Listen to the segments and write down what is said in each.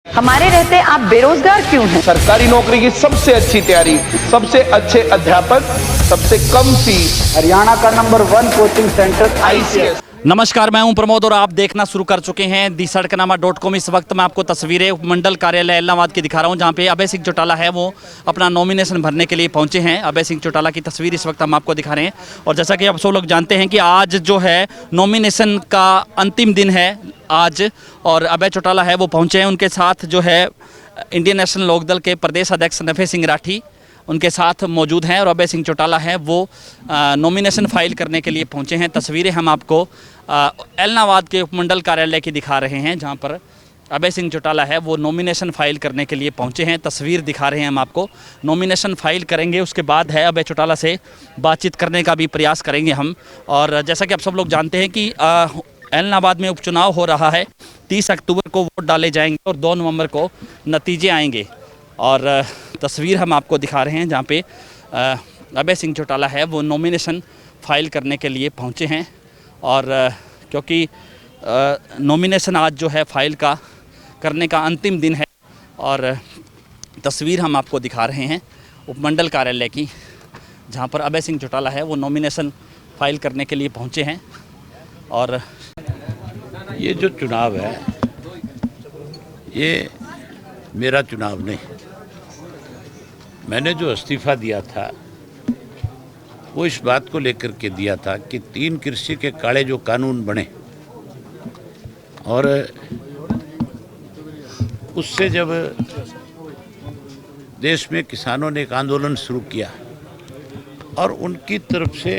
हमारे रहते आप बेरोजगार क्यों हैं? सरकारी नौकरी की सबसे अच्छी तैयारी, सबसे अच्छे अध्यापक, सबसे कम फीस, हरियाणा का नंबर 1 कोचिंग सेंटर ICS। नमस्कार, मैं हूं प्रमोद और आप देखना शुरू कर चुके हैं दी सड़कनामा.com। इस वक्त मैं आपको तस्वीरें उपमंडल कार्यालय एलनाबाद की दिखा रहा हूं, जहां पे अभय सिंह चौटाला है वो अपना नॉमिनेशन भरने के लिए पहुंचे हैं। अभय सिंह चौटाला की तस्वीर इस वक्त हम आपको दिखा रहे हैं। और जैसा कि आप सब लोग जानते हैं कि आज जो है नॉमिनेशन का अंतिम दिन है आज, और अभय चौटाला है वो पहुँचे हैं। उनके साथ जो है इंडियन नेशनल लोकदल के प्रदेश अध्यक्ष नफे सिंह राठी उनके साथ मौजूद हैं, और अभय सिंह चौटाला हैं वो नॉमिनेशन फाइल करने के लिए पहुंचे हैं। तस्वीरें हम आपको एलनाबाद के उपमंडल कार्यालय की दिखा रहे हैं, जहां पर अभय सिंह चौटाला है वो नॉमिनेशन फाइल करने के लिए पहुंचे हैं। तस्वीर दिखा रहे हैं हम आपको। नॉमिनेशन फाइल करेंगे, उसके बाद है अभय चौटाला से बातचीत करने का भी प्रयास करेंगे हम। और जैसा कि आप सब लोग जानते हैं कि एलनाबाद में उपचुनाव हो रहा है। 30 अक्टूबर को वोट डाले जाएंगे और 2 नवंबर को नतीजे आएंगे। और तस्वीर हम आपको दिखा रहे हैं जहाँ पे अभय सिंह चौटाला है वो नॉमिनेशन फाइल करने के लिए पहुँचे हैं। और क्योंकि नॉमिनेशन आज जो है फाइल का करने का अंतिम दिन है, और तस्वीर हम आपको दिखा रहे हैं उपमंडल कार्यालय की, जहाँ पर अभय सिंह चौटाला है वो नॉमिनेशन फाइल करने के लिए पहुँचे हैं। और ये जो चुनाव है ये मेरा चुनाव नहीं। मैंने जो इस्तीफ़ा दिया था वो इस बात को लेकर के दिया था कि 3 कृषि के काले जो कानून बने, और उससे जब देश में किसानों ने एक आंदोलन शुरू किया और उनकी तरफ से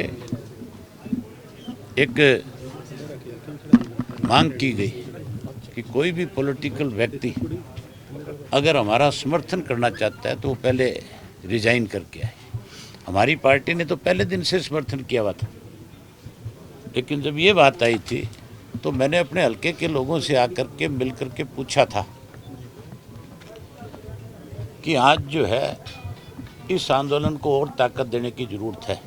एक मांग की गई कि कोई भी पॉलिटिकल व्यक्ति अगर हमारा समर्थन करना चाहता है तो वो पहले रिजाइन करके आए। हमारी पार्टी ने तो पहले दिन से समर्थन किया हुआ था, लेकिन जब ये बात आई थी तो मैंने अपने हल्के के लोगों से आकर के मिल कर के पूछा था कि आज जो है इस आंदोलन को और ताकत देने की ज़रूरत है,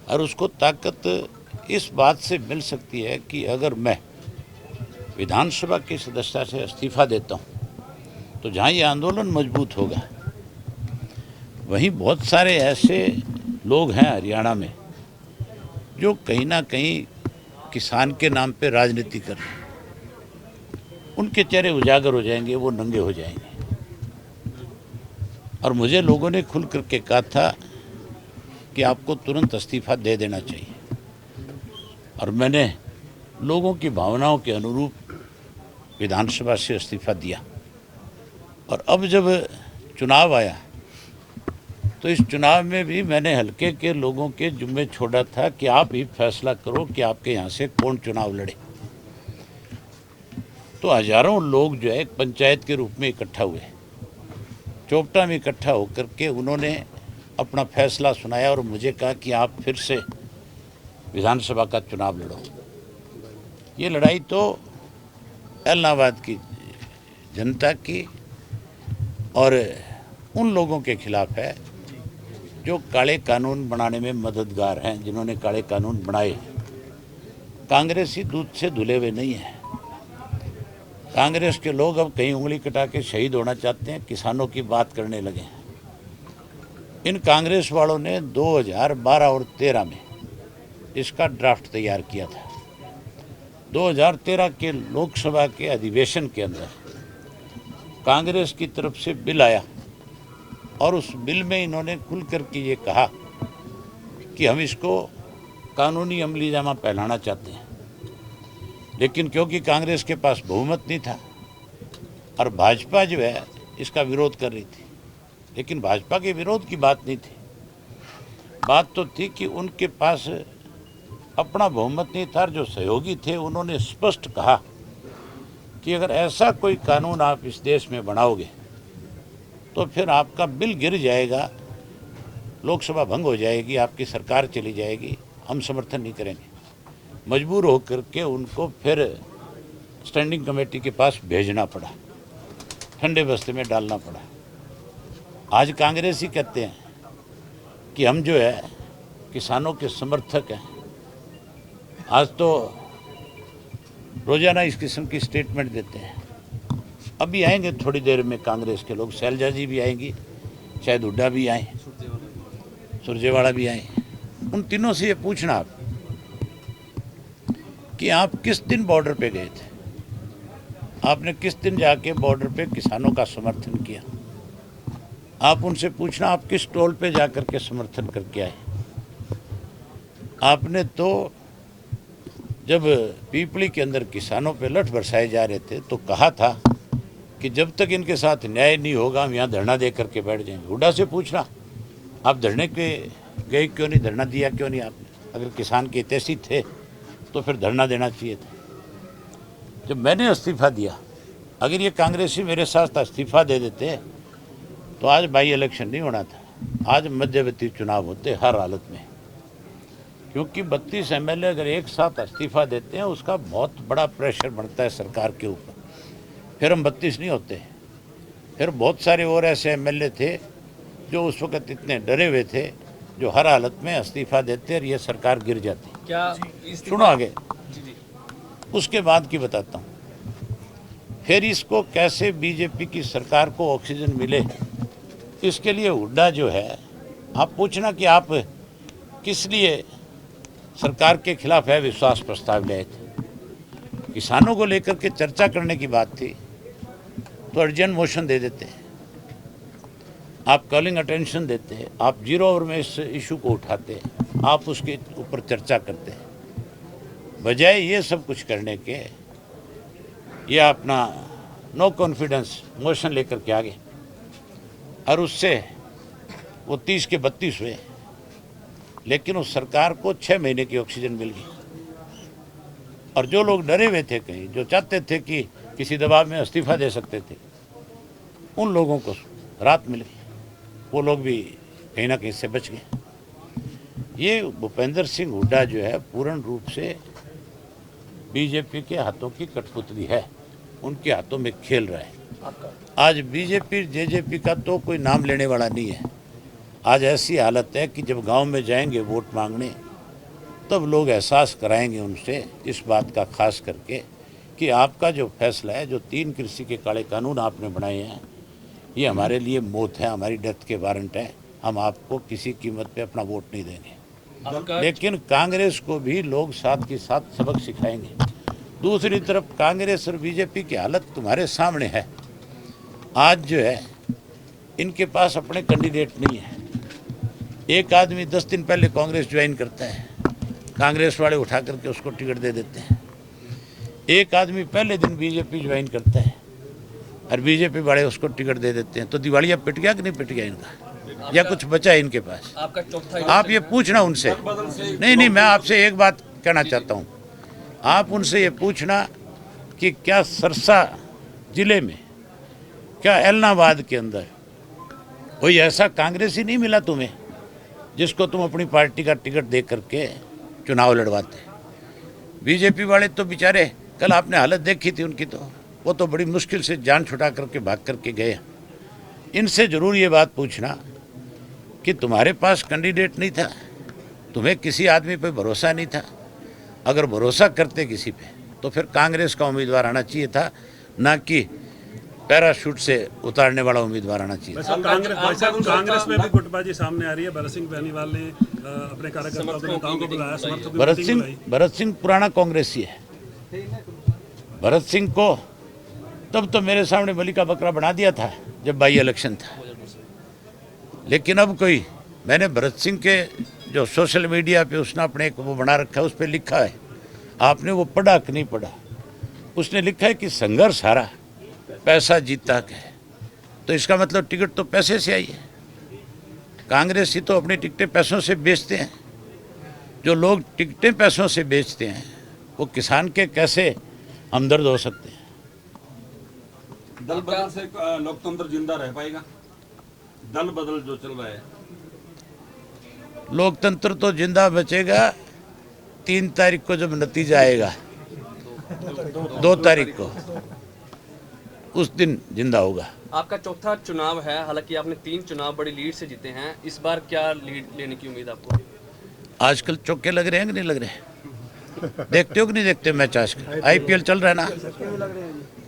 और उसको ताकत इस बात से मिल सकती है कि अगर मैं विधानसभा की सदस्यता से इस्तीफ़ा देता हूँ तो जहाँ ये आंदोलन मजबूत होगा, वहीं बहुत सारे ऐसे लोग हैं हरियाणा में जो कहीं ना कहीं किसान के नाम पे राजनीति कर रहे हैं। उनके चेहरे उजागर हो जाएंगे, वो नंगे हो जाएंगे। और मुझे लोगों ने खुल करके कहा था कि आपको तुरंत इस्तीफ़ा दे देना चाहिए, और मैंने लोगों की भावनाओं के अनुरूप विधानसभा से इस्तीफ़ा दिया। और अब जब चुनाव आया तो इस चुनाव में भी मैंने हल्के के लोगों के जुम्मे छोड़ा था कि आप ही फैसला करो कि आपके यहाँ से कौन चुनाव लड़े। तो हजारों लोग जो है एक पंचायत के रूप में इकट्ठा हुए, चोपटा में इकट्ठा होकर के उन्होंने अपना फैसला सुनाया और मुझे कहा कि आप फिर से विधानसभा का चुनाव लड़ो। ये लड़ाई तो एलनाबाद की जनता की और उन लोगों के खिलाफ है जो काले कानून बनाने में मददगार हैं, जिन्होंने काले कानून बनाए। कांग्रेसी दूध से धुले हुए नहीं हैं। कांग्रेस के लोग अब कहीं उंगली कटा के शहीद होना चाहते हैं, किसानों की बात करने लगे हैं। इन कांग्रेस वालों ने 2012 और 13 में इसका ड्राफ्ट तैयार किया था। 2013 के लोकसभा के अधिवेशन के अंदर कांग्रेस की तरफ से बिल आया, और उस बिल में इन्होंने खुल करके ये कहा कि हम इसको कानूनी अमलीजामा पहनाना चाहते हैं। लेकिन क्योंकि कांग्रेस के पास बहुमत नहीं था और भाजपा जो है इसका विरोध कर रही थी, लेकिन भाजपा के विरोध की बात नहीं थी। बात तो थी कि उनके पास अपना बहुमत नहीं था, और जो सहयोगी थे उन्होंने स्पष्ट कहा कि अगर ऐसा कोई कानून आप इस देश में बनाओगे तो फिर आपका बिल गिर जाएगा, लोकसभा भंग हो जाएगी, आपकी सरकार चली जाएगी, हम समर्थन नहीं करेंगे। मजबूर होकर के उनको फिर स्टैंडिंग कमेटी के पास भेजना पड़ा, ठंडे बस्ते में डालना पड़ा। आज कांग्रेसी कहते हैं कि हम जो है किसानों के समर्थक हैं। आज तो रोजाना इस किस्म की स्टेटमेंट देते हैं। अभी आएंगे थोड़ी देर में कांग्रेस के लोग, शैलजा जी भी आएंगी, शायद हुड्डा भी आए, सुरजेवाला भी आए। उन तीनों से ये पूछना आप कि आप किस दिन बॉर्डर पे गए थे, आपने किस दिन जाके बॉर्डर पे किसानों का समर्थन किया। आप उनसे पूछना आप किस टोल पे जाकर के समर्थन करके आए। आपने तो जब पीपली के अंदर किसानों पे लठ बरसाए जा रहे थे तो कहा था कि जब तक इनके साथ न्याय नहीं होगा हम यहाँ धरना दे करके बैठ जाएंगे। हुड्डा से पूछना आप धरने के गए क्यों नहीं, धरना दिया क्यों नहीं आपने? अगर किसान के हितैषी थे तो फिर धरना देना चाहिए था। जब मैंने इस्तीफा दिया, अगर ये कांग्रेसी मेरे साथ इस्तीफा दे देते तो आज बाई इलेक्शन नहीं होना था, आज मध्यवर्ती चुनाव होते हर हालत में। क्योंकि 32 एमएलए अगर एक साथ इस्तीफा देते हैं उसका बहुत बड़ा प्रेशर बनता है सरकार के ऊपर, फिर हम 32 नहीं होते। फिर बहुत सारे और ऐसे एमएलए थे जो उस वक्त इतने डरे हुए थे, जो हर हालत में इस्तीफा देते और ये सरकार गिर जाती। क्या सुनो आगे, उसके बाद की बताता हूँ। फिर इसको कैसे बीजेपी की सरकार को ऑक्सीजन मिले, इसके लिए हुड्डा जो है, आप पूछना कि आप किस लिए सरकार के खिलाफ है विश्वास प्रस्ताव लाए थे। किसानों को लेकर के चर्चा करने की बात थी तो अर्जेंट मोशन दे देते हैं, आप कॉलिंग अटेंशन देते हैं, आप 0 ओवर में इस इशू को उठाते हैं, आप उसके ऊपर चर्चा करते हैं। बजाय ये सब कुछ करने के ये अपना नो कॉन्फिडेंस मोशन लेकर के आगे, और उससे वो 30 के 32 हुए, लेकिन उस सरकार को 6 महीने की ऑक्सीजन मिल गई। और जो लोग डरे हुए थे कहीं, जो चाहते थे कि किसी दबाव में इस्तीफा दे सकते थे, उन लोगों को राहत मिल गई, वो लोग भी कहीं ना कहीं से बच गए। ये भूपेंद्र सिंह हुड्डा जो है पूर्ण रूप से बीजेपी के हाथों की कठपुतली है, उनके हाथों में खेल रहा है। आज बीजेपी जेजेपी का तो कोई नाम लेने वाला नहीं है। आज ऐसी हालत है कि जब गांव में जाएंगे वोट मांगने तब लोग एहसास कराएंगे उनसे इस बात का, खास करके कि आपका जो फैसला है, जो 3 कृषि के काले कानून आपने बनाए हैं, ये हमारे लिए मौत है, हमारी डेथ के वारंट है। हम आपको किसी कीमत पे अपना वोट नहीं देंगे। लेकिन कांग्रेस को भी लोग साथ के साथ सबक सिखाएंगे। दूसरी तरफ कांग्रेस और बीजेपी की हालत तुम्हारे सामने है। आज जो है इनके पास अपने कैंडिडेट नहीं है। एक आदमी 10 दिन पहले कांग्रेस ज्वाइन करता है, कांग्रेस वाले उठा करके उसको टिकट दे देते हैं। एक आदमी पहले दिन बीजेपी ज्वाइन करता है और बीजेपी वाले उसको टिकट दे देते हैं। तो दिवालिया पिट गया कि नहीं पिट गया इनका, या कुछ बचा है इनके पास? आप ये पूछना उनसे। नहीं, मैं आपसे एक बात कहना चाहता हूँ, आप उनसे ये पूछना कि क्या सरसा जिले में, क्या एलनाबाद के अंदर कोई ऐसा कांग्रेसी नहीं मिला तुम्हें जिसको तुम अपनी पार्टी का टिकट दे करके चुनाव लड़वाते? बीजेपी वाले तो बेचारे, कल आपने हालत देखी थी उनकी, तो वो तो बड़ी मुश्किल से जान छुटा करके भाग करके गए। इनसे ज़रूर ये बात पूछना कि तुम्हारे पास कैंडिडेट नहीं था, तुम्हें किसी आदमी पे भरोसा नहीं था। अगर भरोसा करते किसी पे तो फिर कांग्रेस का उम्मीदवार आना चाहिए था, ना कि पैराशूट से उतारने वाला उम्मीदवार आना चाहिए। कांग्रेस में भी गुटबाजी सामने आ रही है। भरत सिंह बेनीवाल ने अपने कार्यकर्ताओं को नेताओं को बुलाया, समर्थक भरत सिंह पुराना कांग्रेसी है। भरत सिंह को तब तो मेरे सामने बलि का बकरा बना दिया था जब बाई इलेक्शन था, लेकिन अब कोई, मैंने भरत सिंह के जो सोशल मीडिया पे उसने अपने एक वो बना रखा है, उस पर लिखा है, आपने वो पढ़ा कि नहीं पढ़ा? उसने लिखा है कि संघर्ष हारा, पैसा जीता है। तो इसका मतलब टिकट तो पैसे से आई है। कांग्रेस ही तो अपनी टिकटें पैसों से बेचते हैं। जो लोग टिकटें पैसों से बेचते हैं वो किसान के कैसे हमदर्द हो सकते हैं? दल बदल से लोकतंत्र जिंदा रह पाएगा? दल बदल जो चल रहा है, लोकतंत्र तो जिंदा बचेगा 3 तारीख को जब नतीजा आएगा, 2 तारीख को, उस दिन जिंदा होगा। आपका चौथा चुनाव है, हालांकि आपने 3 चुनाव बड़ी लीड से जीते हैं, इस बार क्या लीड लेने की उम्मीद आपको? आजकल चौके लग रहे हैं कि नहीं लग रहे? देखते हो कि नहीं देखते मैच? आजकल IPL चल रहा है ना,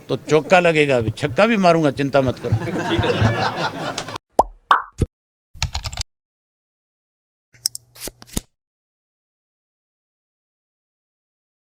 तो चौका लगेगा, अभी छक्का भी मारूंगा, चिंता मत करो।